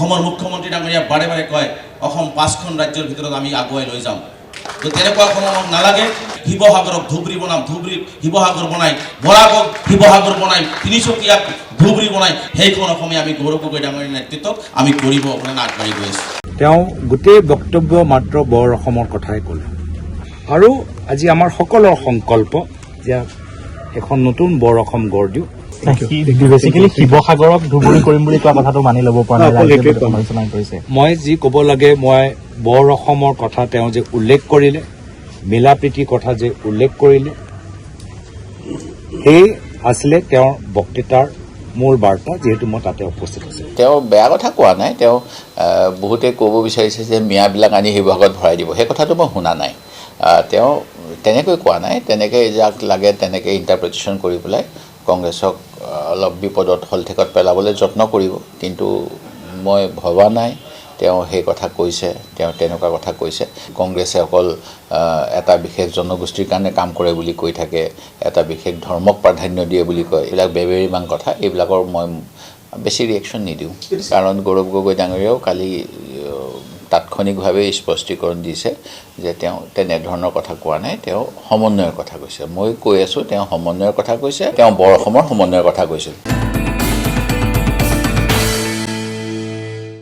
অসমৰ মুখ্যমন্ত্ৰী ডাঙৰীয়া বাৰে বাৰে কয় অসম 5খন ৰাজ্যৰ ভিতৰত আমি আগুৱাই লৈ যাম তো তেনেকুৱা অসম আমাক নালাগে শিৱসাগৰক ধুবুৰী বনাম শিৱসাগৰ বনাই বৰাকক শিৱসাগৰ বনাই তিনিচুকীয়াক ধুবুৰী বনাই সেইখন অসমে আমি গৌৰৱ গগৈ ডাঙৰীয়াৰ নেতৃত্বত আমি কৰিব কাৰণে আগবাঢ়ি গৈ আছোঁ তেওঁ গোটেই বক্তব্য মাত্ৰ বৰ অসমৰ কথাই ক'লে আৰু আজি আমাৰ সকলৰ সংকল্প যে এখন নতুন বৰ অসম গঢ় দিওঁ বেসিক্যালি শিৱসাগৰক ধুবুৰী কৰিম বুলি কোৱা কথাটো মানি ল'ব পৰা নাই সমালোচনা কৰিছে মই যি ক'ব লাগে মই বৰ অসমৰ কথা তেওঁ যে উল্লেখ কৰিলে মিলা প্ৰীতিৰ কথা যে উল্লেখ কৰিলে সেই আছিলে তেওঁৰ বক্তৃতাৰ মূল বাৰ্তা যিহেতু মই তাতে উপস্থিত আছিলোঁ তেওঁ বেয়া কথা কোৱা নাই তেওঁ বহুতে ক'ব বিচাৰিছে যে মিয়াবিলাক আনি শিৱসাগৰত ভৰাই দিব সেই কথাটো মই শুনা নাই তেওঁ তেনেকৈ কোৱা নাই তেনেকৈ যাক লাগে তেনেকৈ ইণ্টাৰপ্ৰিটেশ্যন কৰি পেলাই কংগ্ৰেছক অলপ বিপদত হলঠেকত পেলাবলৈ যত্ন কৰিব কিন্তু মই ভবা নাই তেওঁ সেই কথা কৈছে তেওঁ তেনেকুৱা কথা কৈছে কংগ্ৰেছে অকল এটা বিশেষ জনগোষ্ঠীৰ কাৰণে কাম কৰে বুলি কৈ থাকে এটা বিশেষ ধৰ্মক প্ৰাধান্য দিয়ে বুলি কয় এইবিলাক বেবেৰিমাং কথা এইবিলাকৰ মই বেছি ৰিয়েকশ্যন নিদিওঁ কাৰণ গৌৰৱ গগৈ ডাঙৰীয়াও কালি তাৎক্ষণিকভাৱে স্পষ্টীকৰণ দিছে যে তেওঁ তেনেধৰণৰ কথা কোৱা নাই তেওঁ সমন্বয়ৰ কথা কৈছে মই কৈ আছোঁ তেওঁ সমন্বয়ৰ কথা কৈছে তেওঁ বৰ অসমৰ সমন্বয়ৰ কথা কৈছিল